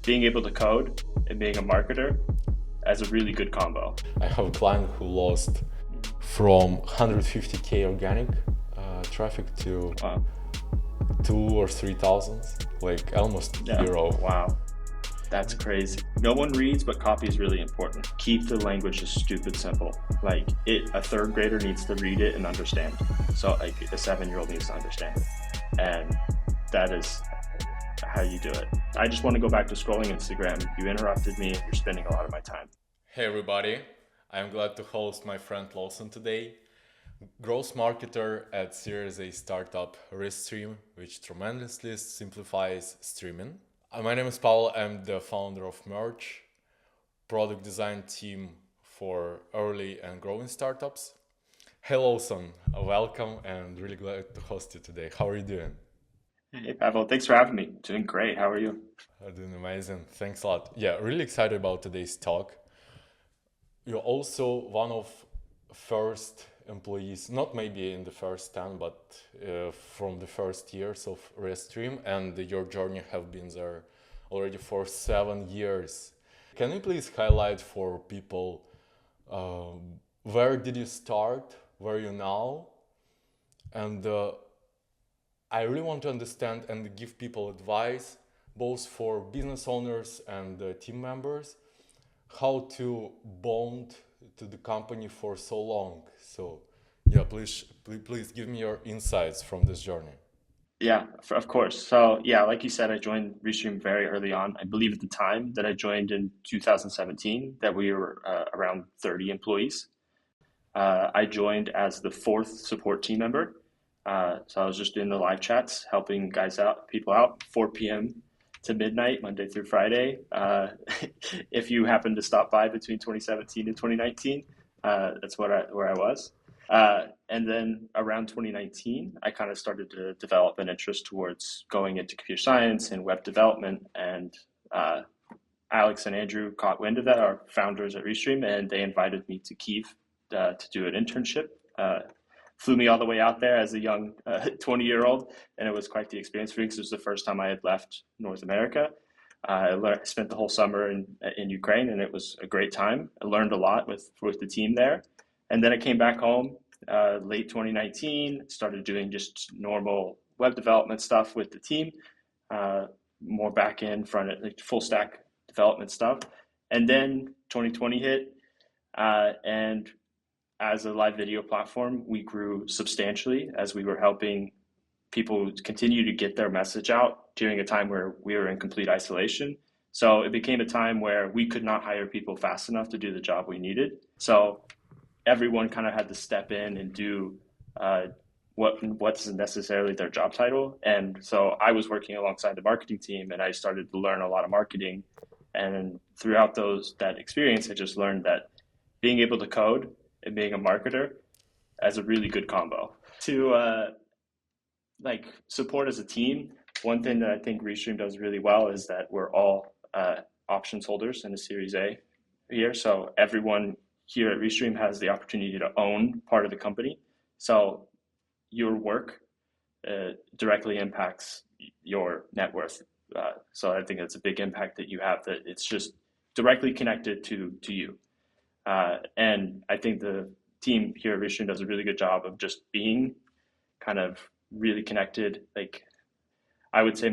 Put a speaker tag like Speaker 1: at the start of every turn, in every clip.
Speaker 1: being able to code and being a marketer as a really good combo.
Speaker 2: I have a client who lost from 150k organic traffic to
Speaker 1: Wow.
Speaker 2: 2 or 3 thousand, like almost zero.
Speaker 1: Wow. That's crazy. No one reads, but copy is really important. Keep the language just stupid simple. Like a third grader needs to read it and understand. So like a 7-year-old needs to understand. And that is how you do it. I just want to go back to scrolling Instagram. You interrupted me. You're spending a lot of my time.
Speaker 2: Hey everybody, I'm glad to host my friend Lawson today, growth marketer at Series A startup Restream, which tremendously simplifies streaming. My name is Paul. I'm the founder of Merge, product design team for early and growing startups. Hey Lawson, welcome and really glad to host you today. How are you doing?
Speaker 1: Hey, Pavel, thanks for having me. Doing great. How are you?
Speaker 2: Doing amazing. Thanks a lot. Yeah, really excited about today's talk. You're also one of first employees, not maybe in the first 10, but from the first years of Restream, and your journey have been there already for 7 years. Can you please highlight for people where did you start, where are you now? And I really want to understand and give people advice, both for business owners and team members, how to bond to the company for so long. So yeah, please give me your insights from this journey.
Speaker 1: Yeah, of course. So yeah, like you said, I joined Restream very early on. I believe at the time that I joined in 2017 that we were around 30 employees. I joined as the fourth support team member. So I was just doing the live chats, helping people out, 4 p.m. to midnight, Monday through Friday. If you happen to stop by between 2017 and 2019, that's where I was. And then around 2019, I kind of started to develop an interest towards going into computer science and web development. And Alex and Andrew caught wind of that, our founders at Restream, and they invited me to Kyiv to do an internship. Flew me all the way out there as a young 20-year-old, and it was quite the experience for me because it was the first time I had left North America. I spent the whole summer in Ukraine, and it was a great time. I learned a lot with the team there. And then I came back home late 2019, started doing just normal web development stuff with the team, more back end, front end, like full stack development stuff. And then 2020 hit, and as a live video platform, we grew substantially as we were helping people continue to get their message out during a time where we were in complete isolation. So it became a time where we could not hire people fast enough to do the job we needed. So everyone kind of had to step in and do what's necessarily their job title. And so I was working alongside the marketing team, and I started to learn a lot of marketing. And throughout that experience, I just learned that being able to code and being a marketer as a really good combo. To support as a team, one thing that I think Restream does really well is that we're all options holders in a Series A here. So everyone here at Restream has the opportunity to own part of the company. So your work directly impacts your net worth. So I think that's a big impact that you have, that it's just directly connected to you. And I think the team here at Restream does a really good job of just being kind of really connected. Like I would say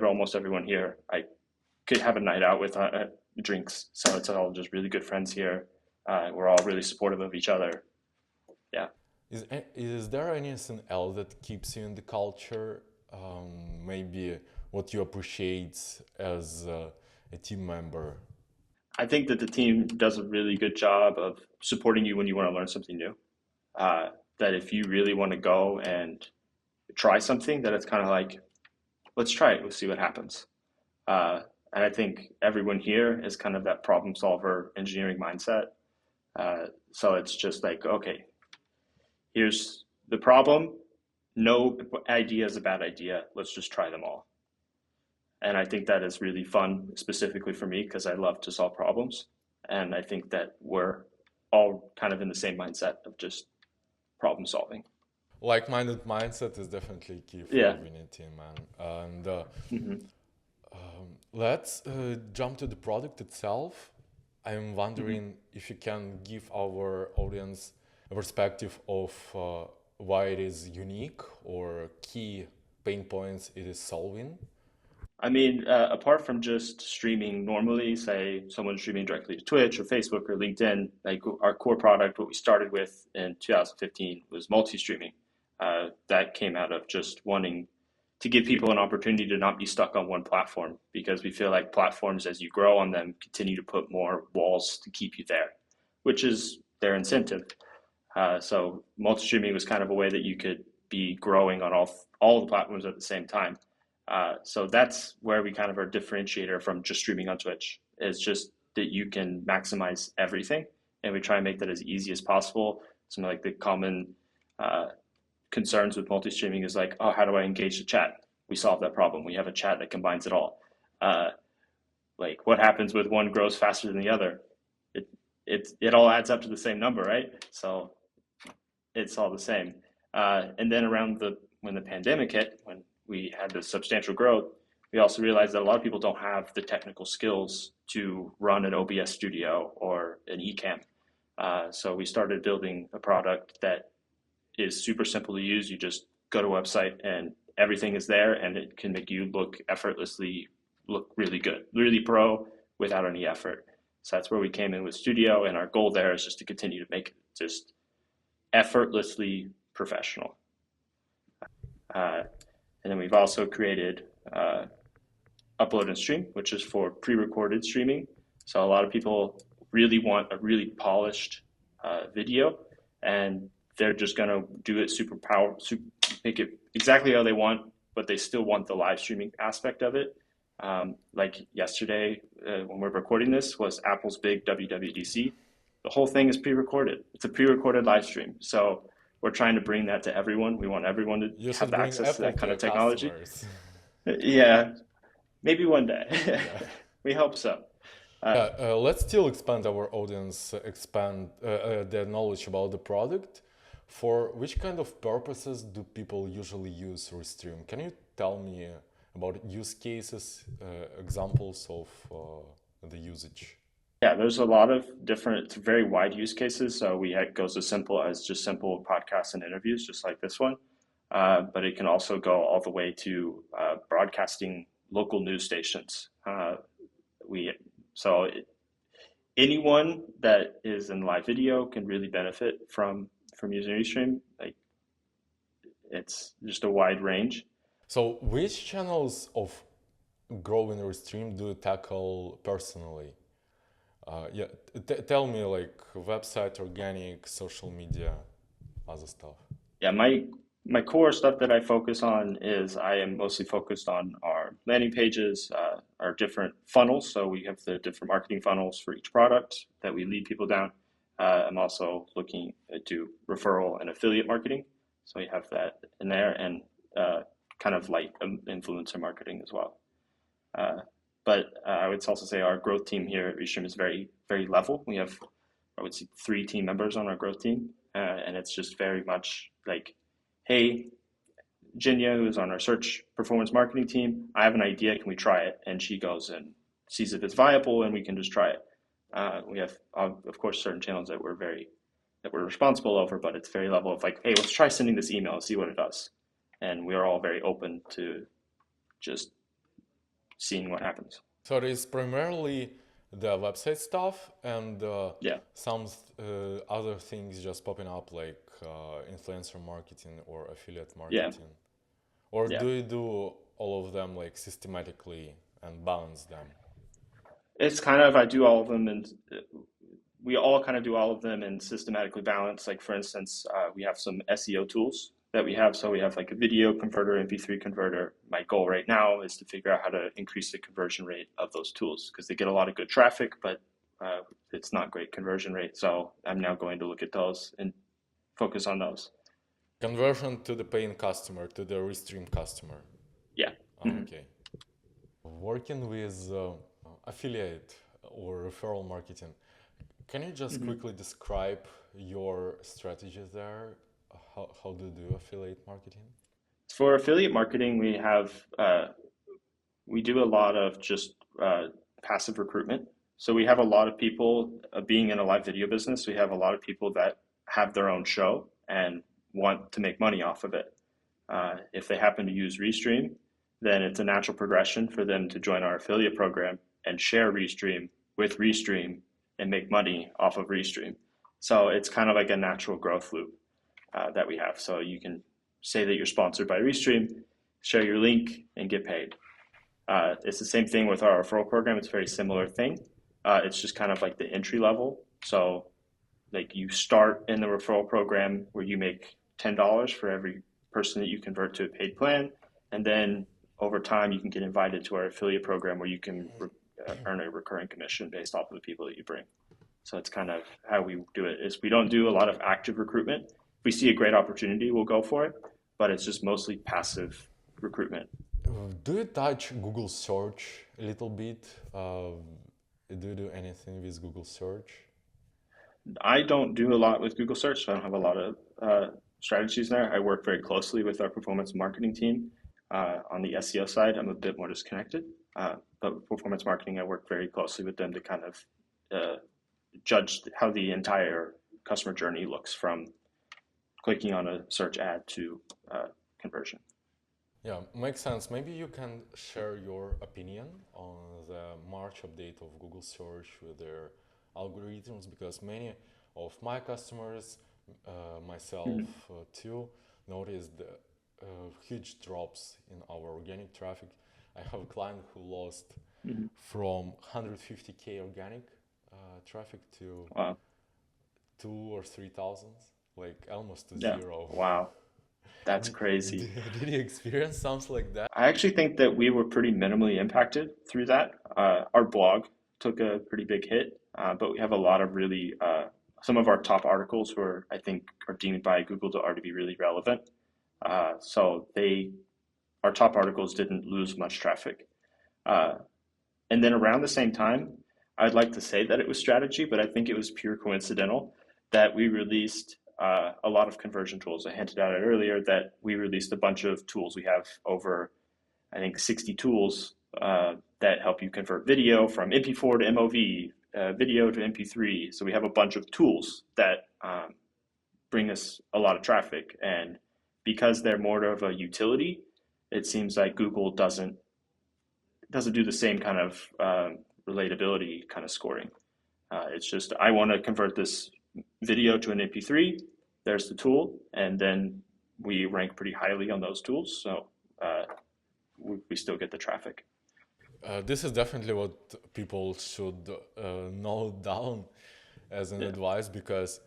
Speaker 1: almost everyone here, I could have a night out with drinks. So it's all just really good friends here. We're all really supportive of each other. Yeah.
Speaker 2: Is there anything else that keeps you in the culture? Maybe what you appreciate as a team member?
Speaker 1: I think that the team does a really good job of supporting you when you want to learn something new. That if you really want to go and try something, that it's kind of like, let's try it, we'll see what happens. And I think everyone here is kind of that problem solver engineering mindset. So it's just like, okay, here's the problem. No idea is a bad idea. Let's just try them all. And I think that is really fun, specifically for me, because I love to solve problems. And I think that we're all kind of in the same mindset of just problem solving.
Speaker 2: Like-minded mindset is definitely key for
Speaker 1: Yeah.
Speaker 2: being a team, man. And Let's jump to the product itself. I'm wondering if you can give our audience a perspective of why it is unique or key pain points it is solving.
Speaker 1: I mean, apart from just streaming normally, say someone streaming directly to Twitch or Facebook or LinkedIn, like our core product, what we started with in 2015 was multi-streaming. That came out of just wanting to give people an opportunity to not be stuck on one platform because we feel like platforms, as you grow on them, continue to put more walls to keep you there, which is their incentive. So multi-streaming was kind of a way that you could be growing on all the platforms at the same time. So that's where we kind of are differentiator from just streaming on Twitch. It's just that you can maximize everything, and we try and make that as easy as possible. Some like the common concerns with multi-streaming is like, oh, how do I engage the chat? We solve that problem. We have a chat that combines it all. Like what happens with one grows faster than the other? It all adds up to the same number, right? So it's all the same. And then around when the pandemic hit, when we had this substantial growth, we also realized that a lot of people don't have the technical skills to run an OBS studio or an eCam. So we started building a product that is super simple to use. You just go to a website and everything is there, and it can make you look effortlessly, look really good, really pro without any effort. So that's where we came in with Studio, and our goal there is just to continue to make it just effortlessly professional. And then we've also created Upload and Stream, which is for pre-recorded streaming. So a lot of people really want a really polished video, and they're just going to do it make it exactly how they want, but they still want the live streaming aspect of it. Like yesterday, when we're recording this, was Apple's big WWDC. The whole thing is pre-recorded. It's a pre-recorded live stream. So we're trying to bring that to everyone. We want everyone to have access to that kind of technology. Yeah, maybe one day.
Speaker 2: Yeah.
Speaker 1: We hope so.
Speaker 2: Let's still expand our audience, expand their knowledge about the product. For which kind of purposes do people usually use Restream? Can you tell me about use cases, examples of the usage?
Speaker 1: Yeah, there's a lot of different, very wide use cases. So it goes as simple as just simple podcasts and interviews, just like this one. But it can also go all the way to broadcasting local news stations. Anyone that is in live video can really benefit from using Restream. Like, it's just a wide range.
Speaker 2: So which channels of growing Restream do you tackle personally? Yeah, tell me, like website, organic, social media, other stuff.
Speaker 1: Yeah, my core stuff that I focus on is I am mostly focused on our landing pages, our different funnels. So we have the different marketing funnels for each product that we lead people down. I'm also looking to referral and affiliate marketing. So we have that in there, and kind of like influencer marketing as well. But I would also say our growth team here at Restream is very, very level. We have, I would say, 3 team members on our growth team. And it's just very much like, hey, Jinya, who's on our search performance marketing team, I have an idea, can we try it? And she goes and sees if it's viable, and we can just try it. We have, of course, certain channels that we're responsible over, but it's very level of like, hey, let's try sending this email and see what it does. And we are all very open to just seeing what happens.
Speaker 2: So it is primarily the website stuff and some other things just popping up like influencer marketing or affiliate marketing. Or do you do all of them like systematically and balance them?
Speaker 1: It's kind of, I do all of them, and we all kind of do all of them and systematically balance. Like for instance, we have some SEO tools that we have. So we have like a video converter, MP3 converter. My goal right now is to figure out how to increase the conversion rate of those tools because they get a lot of good traffic, but it's not great conversion rate. So I'm now going to look at those and focus on those.
Speaker 2: Conversion to the paying customer, to the Restream customer.
Speaker 1: Yeah.
Speaker 2: Okay. Working with affiliate or referral marketing, can you just quickly describe your strategies there? How do you do affiliate marketing?
Speaker 1: For affiliate marketing, we have We do a lot of just passive recruitment. So we have a lot of people being in a live video business. We have a lot of people that have their own show and want to make money off of it. If they happen to use Restream, then it's a natural progression for them to join our affiliate program and share Restream with Restream and make money off of Restream. So it's kind of like a natural growth loop that we have. So you can say that you're sponsored by Restream, share your link, and get paid. It's the same thing with our referral program. It's a very similar thing. It's just kind of like the entry level. So like you start in the referral program where you make $10 for every person that you convert to a paid plan. And then over time, you can get invited to our affiliate program where you can earn a recurring commission based off of the people that you bring. So it's kind of how we do it. Is we don't do a lot of active recruitment. If we see a great opportunity, we'll go for it, but it's just mostly passive recruitment.
Speaker 2: Do you touch Google search a little bit? Do you do anything with Google search?
Speaker 1: I don't do a lot with Google search, so I don't have a lot of strategies there. I work very closely with our performance marketing team. On the SEO side, I'm a bit more disconnected, but performance marketing, I work very closely with them to kind of judge how the entire customer journey looks from clicking on a search ad to conversion.
Speaker 2: Yeah, makes sense. Maybe you can share your opinion on the March update of Google search with their algorithms, because many of my customers, myself too, noticed the huge drops in our organic traffic. I have a client who lost from 150K organic traffic to
Speaker 1: Wow.
Speaker 2: 2 or 3,000, like almost to
Speaker 1: Yeah.
Speaker 2: zero.
Speaker 1: Wow. That's crazy.
Speaker 2: Did you experience something like that?
Speaker 1: I actually think that we were pretty minimally impacted through that. Our blog took a pretty big hit, but we have a lot of really, some of our top articles were, I think, are deemed by Google to be really relevant. So our top articles didn't lose much traffic. And then around the same time, I'd like to say that it was strategy, but I think it was pure coincidental that we released a lot of conversion tools. I hinted at it earlier that we released a bunch of tools. We have over, I think, 60 tools that help you convert video from MP4 to MOV, video to MP3. So we have a bunch of tools that bring us a lot of traffic. And because they're more of a utility, it seems like Google doesn't do the same kind of relatability kind of scoring. It's just, I want to convert this video to an MP3. There's the tool, and then we rank pretty highly on those tools. So we still get the traffic.
Speaker 2: This is definitely what people should note down as an advice, because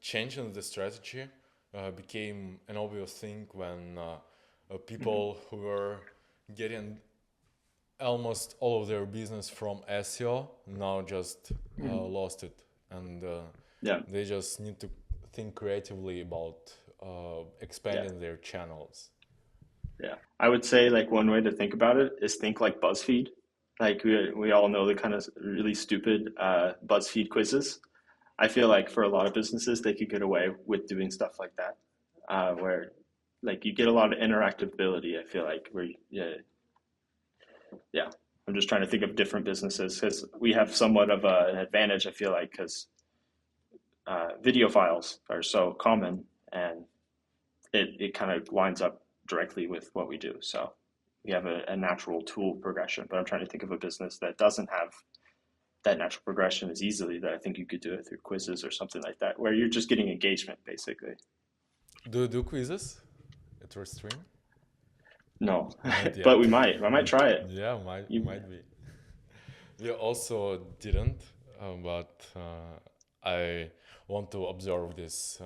Speaker 2: changing the strategy became an obvious thing when people who were getting almost all of their business from SEO now just lost it, and they just need to think creatively about expanding their channels.
Speaker 1: Yeah, I would say like one way to think about it is think like BuzzFeed. Like we all know the kind of really stupid BuzzFeed quizzes. I feel like for a lot of businesses, they could get away with doing stuff like that, where like you get a lot of interactability. I feel like I'm just trying to think of different businesses because we have somewhat of an advantage. I feel like because video files are so common and it kind of lines up directly with what we do. So we have a natural tool progression, but I'm trying to think of a business that doesn't have that natural progression as easily, that I think you could do it through quizzes or something like that, where you're just getting engagement basically.
Speaker 2: Do you do quizzes at Restream?
Speaker 1: No, but we might. I might try it.
Speaker 2: Yeah, might be. We also didn't, but I want to observe this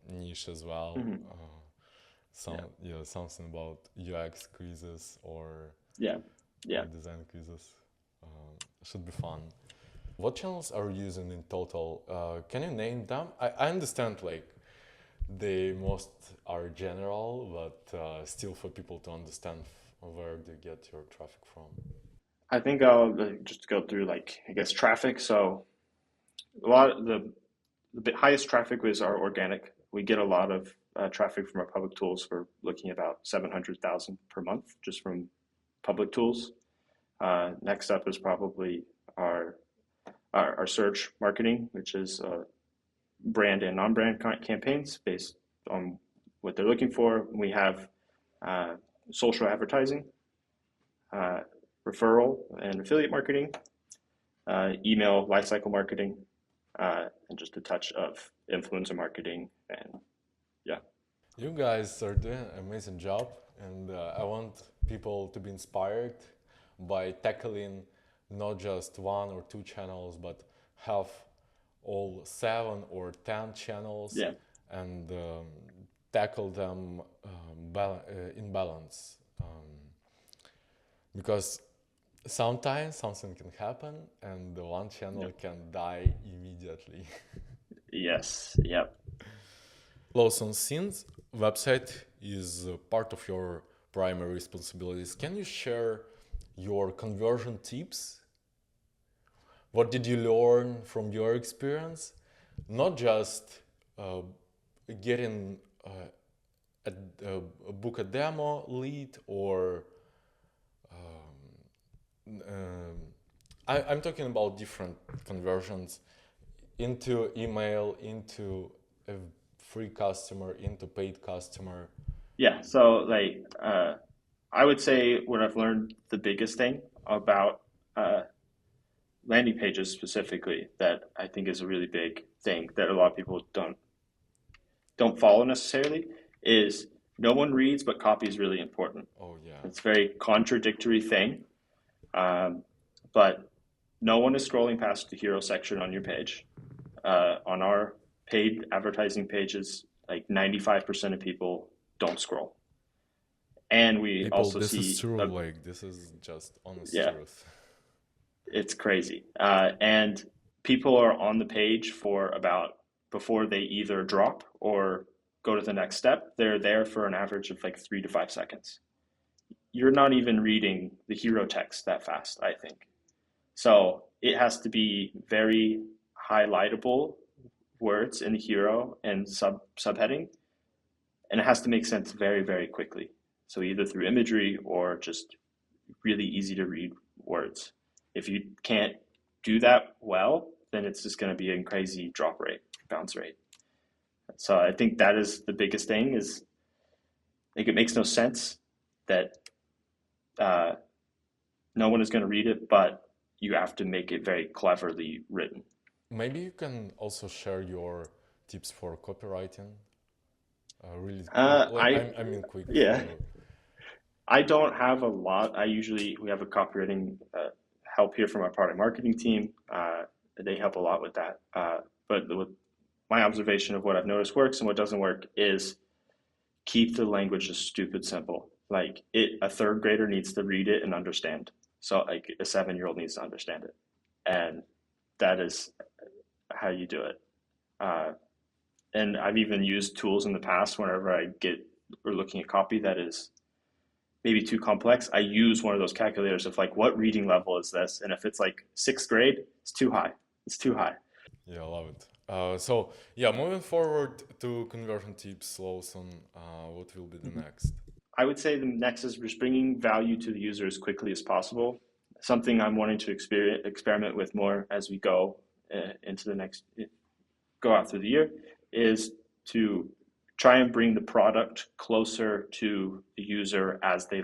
Speaker 2: niche as well. Something about UX quizzes or design quizzes should be fun. What channels are you using in total? Can you name them? I understand like they most are general, but still for people to understand where they get your traffic from.
Speaker 1: I think I'll just go through like, I guess, traffic. So a lot of the highest traffic was our organic. We get a lot of traffic from our public tools. We're looking at about 700,000 per month just from public tools. Next up is probably our search marketing, which is brand and non-brand campaigns based on what they're looking for. We have social advertising, referral and affiliate marketing, email lifecycle marketing, and just a touch of influencer marketing. And yeah.
Speaker 2: You guys are doing an amazing job, and I want people to be inspired by tackling not just one or two channels, but have all 7 or 10 channels
Speaker 1: Yeah.
Speaker 2: and tackle them in balance. Because sometimes something can happen and the one channel
Speaker 1: Yep.
Speaker 2: can die immediately.
Speaker 1: Yes. Yep.
Speaker 2: Lawson, since website is part of your primary responsibilities, can you share your conversion tips? What did you learn from your experience? Not just getting a book a demo lead or I'm talking about different conversions into email, into a free customer, into paid customer.
Speaker 1: Yeah. So like, I would say what I've learned the biggest thing about landing pages specifically that I think is a really big thing that a lot of people don't follow necessarily is no one reads, but copy is really important.
Speaker 2: Oh yeah.
Speaker 1: It's a very contradictory thing, but no one is scrolling past the hero section on your page. On our paid advertising pages, like 95% of people don't scroll. And we
Speaker 2: People,
Speaker 1: also
Speaker 2: this is
Speaker 1: see,
Speaker 2: true. Like this is just honest
Speaker 1: yeah,
Speaker 2: truth.
Speaker 1: it's crazy. And people are on the page for about, before they either drop or go to the next step, they're there for an average of like 3 to 5 seconds. You're not even reading the hero text that fast, I think. So it has to be very highlightable words in the hero and subheading, and it has to make sense very, very quickly. So either through imagery or just really easy to read words. If you can't do that well, then it's just going to be a crazy drop rate, bounce rate. So I think that is the biggest thing is like it makes no sense that no one is going to read it, but you have to make it very cleverly written.
Speaker 2: Maybe you can also share your tips for copywriting. Really, I mean, quick.
Speaker 1: Yeah, I don't have a lot. We have a copywriting help here from our product marketing team. They help a lot with that. But with my observation of what I've noticed works and what doesn't work is keep the language just stupid simple. Like a third grader needs to read it and understand. So like a 7-year-old needs to understand it. And that is how you do it. And I've even used tools in the past whenever we're looking at copy that is maybe too complex. I use one of those calculators of like, what reading level is this? And if it's like 6th grade, it's too high. It's too high.
Speaker 2: Yeah, I love it. So yeah, moving forward to conversion tips, Lawson, what will be the next?
Speaker 1: I would say the next is just bringing value to the user as quickly as possible. Something I'm wanting to experiment with more as we go go out through the year is to try and bring the product closer to the user as they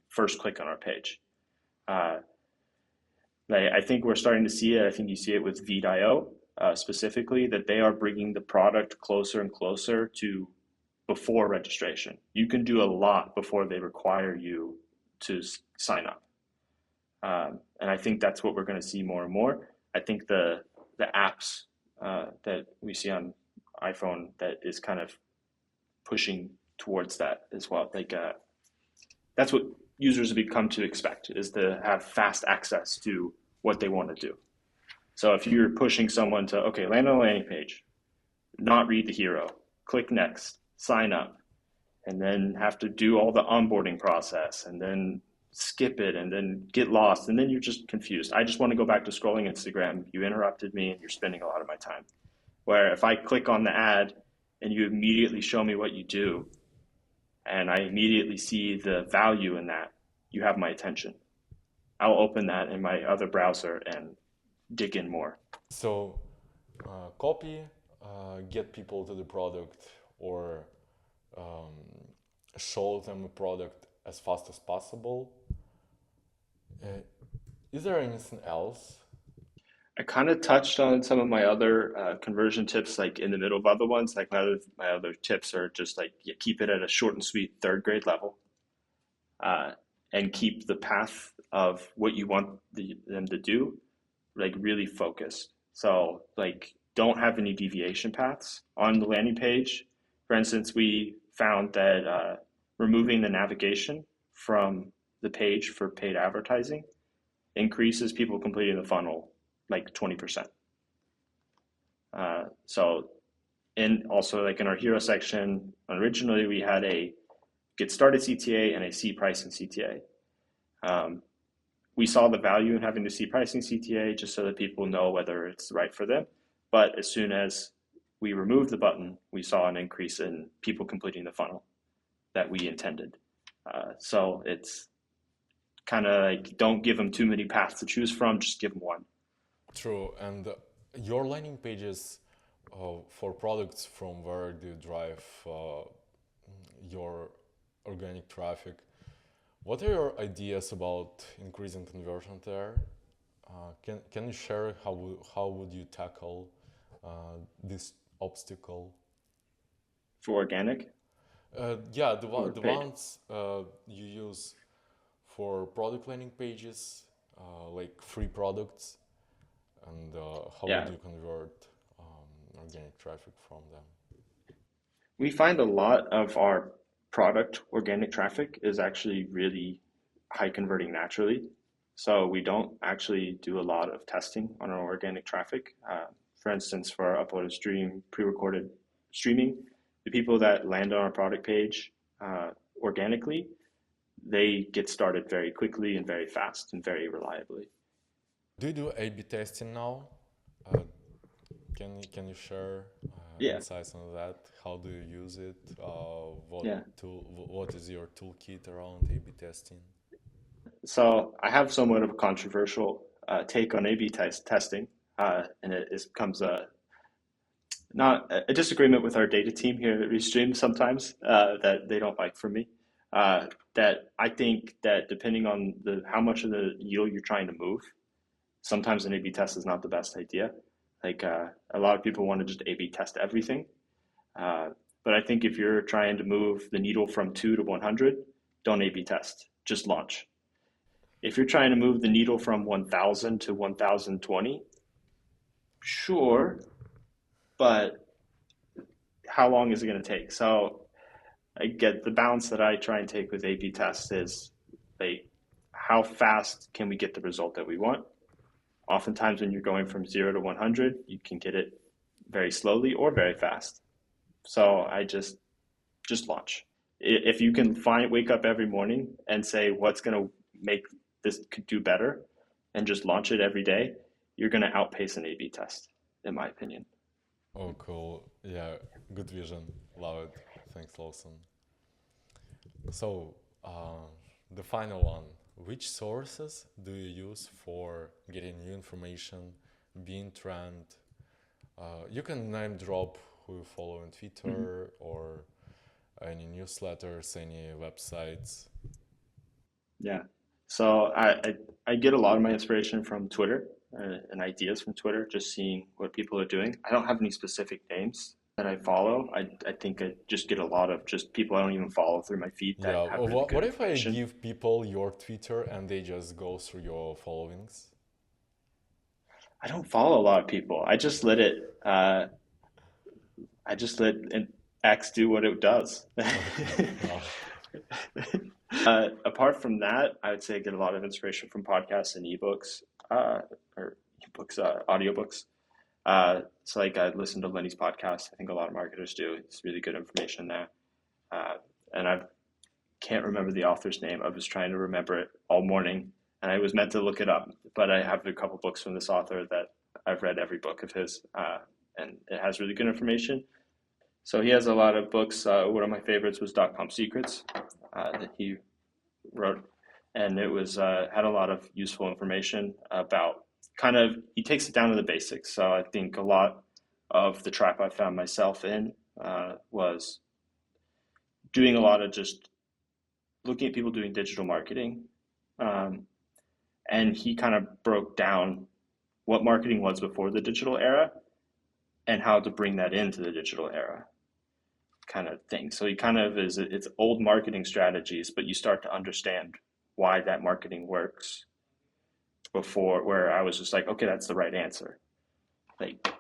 Speaker 1: first click on our page. I think we're starting to see it. I think you see it with Veed.io specifically, that they are bringing the product closer and closer to before registration. You can do a lot before they require you to sign up. And I think that's what we're going to see more and more. I think the apps that we see on iPhone that is kind of pushing towards that as well. Like that's what users have become to expect, is to have fast access to what they want to do. So if you're pushing someone to, okay, land on a landing page, not read the hero, click next, sign up, and then have to do all the onboarding process and then skip it and then get lost, and then you're just confused. I just want to go back to scrolling Instagram. You interrupted me and you're spending a lot of my time. Where if I click on the ad and you immediately show me what you do, and I immediately see the value in that, you have my attention. I'll open that in my other browser and dig in more.
Speaker 2: So copy, get people to the product, or um, show them a product as fast as possible. Uh, is there anything else?
Speaker 1: I kind of touched on some of my other conversion tips, like in the middle of other ones. Like my other tips are just like keep it at a short and sweet third grade level, uh, and keep the path of what you want them to do like really focused. So like don't have any deviation paths on the landing page. For instance, we found that removing the navigation from the page for paid advertising increases people completing the funnel like 20%. So and also like in our hero section, originally we had a get started CTA and a C pricing CTA. We saw the value in having the C pricing CTA just so that people know whether it's right for them. But as soon as we removed the button, we saw an increase in people completing the funnel that we intended. So it's kind of like don't give them too many paths to choose from, just give them one.
Speaker 2: True. And your landing pages for products, from where do you drive your organic traffic? What are your ideas about increasing conversion there? Can you share how would you tackle this obstacle?
Speaker 1: For organic
Speaker 2: Yeah,
Speaker 1: or
Speaker 2: the
Speaker 1: paid.
Speaker 2: ones you use for product landing pages, like free products, and how would
Speaker 1: Yeah,
Speaker 2: you convert organic traffic from them?
Speaker 1: we find a lot of our product organic traffic is actually really high converting naturally. So we don't actually do a lot of testing on our organic traffic. For instance, for our uploaded stream, pre-recorded streaming, the people that land on our product page organically, they get started very quickly and very fast and very reliably.
Speaker 2: Do you do A/B testing now? Uh, can you share
Speaker 1: Yeah,
Speaker 2: insights on that? How do you use it?
Speaker 1: yeah.
Speaker 2: What is your toolkit around A/B testing?
Speaker 1: So I have somewhat of a controversial take on A/B testing, and it comes not a disagreement with our data team here at Restream sometimes that they don't like from me. That I think that depending on the how much of the yield you're trying to move, sometimes an A/B test is not the best idea. Like a lot of people want to just A/B test everything, uh, but I think if you're trying to move the needle from 2 to 100, don't A/B test. Just launch. If you're trying to move the needle from 1,000 to 1,020, sure, but how long is it going to take? So I get the balance that I try and take with A/B tests is like how fast can we get the result that we want? Oftentimes, when you're going from 0 to 100, you can get it very slowly or very fast. So I just launch. If you can wake up every morning and say what's going to make this do better, and just launch it every day, you're going to outpace an A/B test, in my opinion.
Speaker 2: Oh, cool. Yeah, good vision. Love it. Thanks, Lawson. So, the final one. Which sources do you use for getting new information, being trend? You can name drop who you follow on
Speaker 1: Mm-hmm.
Speaker 2: Twitter or any newsletters, any websites.
Speaker 1: Yeah. So I get a lot of my inspiration from Twitter and ideas from Twitter, just seeing what people are doing. I don't have any specific names that I follow. I think I just get a lot of just people I don't even follow through my feed that
Speaker 2: Yeah,
Speaker 1: have really good
Speaker 2: what if I
Speaker 1: information.
Speaker 2: give people your Twitter and they just go through your followings?
Speaker 1: I don't follow a lot of people. I just let X do what it does.
Speaker 2: Okay. Wow.
Speaker 1: Apart from that, I would say I get a lot of inspiration from podcasts and ebooks, or ebooks, audiobooks. So like I listen to Lenny's podcast. I think a lot of marketers do. It's really good information there. Uh, and I can't remember the author's name. I was trying to remember it all morning, and I was meant to look it up. But I have a couple books from this author that I've read every book of his, and it has really good information. So he has a lot of books. One of my favorites was .com Secrets that he wrote. and it was had a lot of useful information about kind of he takes it down to the basics. So I think a lot of the trap I found myself in was doing a lot of just looking at people doing digital marketing, um, and he kind of broke down what marketing was before the digital era and how to bring that into the digital era kind of thing. So he kind of is it's old marketing strategies, but you start to understand why that marketing works before where I was just like, okay, that's the right answer. Like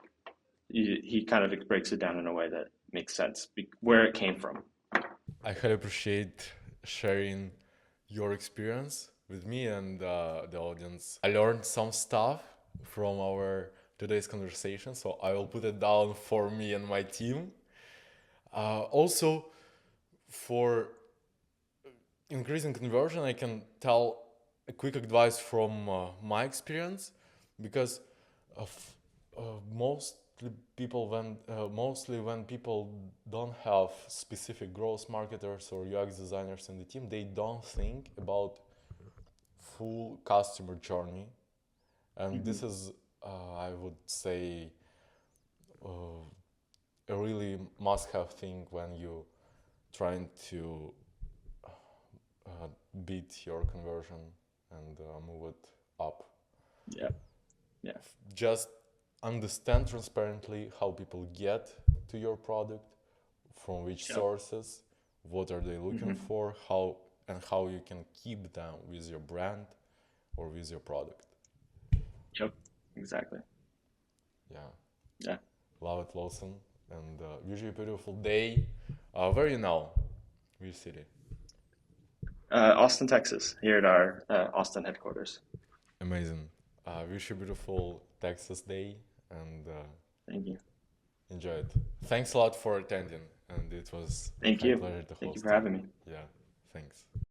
Speaker 1: he kind of breaks it down in a way that makes sense where it came from.
Speaker 2: I highly appreciate sharing your experience with me and the audience. I learned some stuff from our today's conversation, so I will put it down for me and my team. Also, for increasing conversion, I can tell a quick advice from my experience, because of mostly when people don't have specific growth marketers or UX designers in the team, they don't think about full customer journey, and this is I would say a really must-have thing when you trying to beat your conversion and move it up.
Speaker 1: Yeah. Yeah.
Speaker 2: Just understand transparently how people get to your product, from which
Speaker 1: Yep.
Speaker 2: sources, what are they looking for, how you can keep them with your brand or with your product.
Speaker 1: Yep. Exactly.
Speaker 2: Yeah.
Speaker 1: Yeah.
Speaker 2: Love it, Lawson, and wish you a beautiful day. Where are you now? Which city?
Speaker 1: Austin, Texas, here at our Austin headquarters.
Speaker 2: Amazing. Wish you a beautiful Texas day, and
Speaker 1: Thank you.
Speaker 2: enjoy it. Thanks a lot for attending, and it was
Speaker 1: Thank
Speaker 2: my
Speaker 1: you.
Speaker 2: pleasure to
Speaker 1: Thank you
Speaker 2: host
Speaker 1: for
Speaker 2: you.
Speaker 1: having me.
Speaker 2: Yeah, thanks.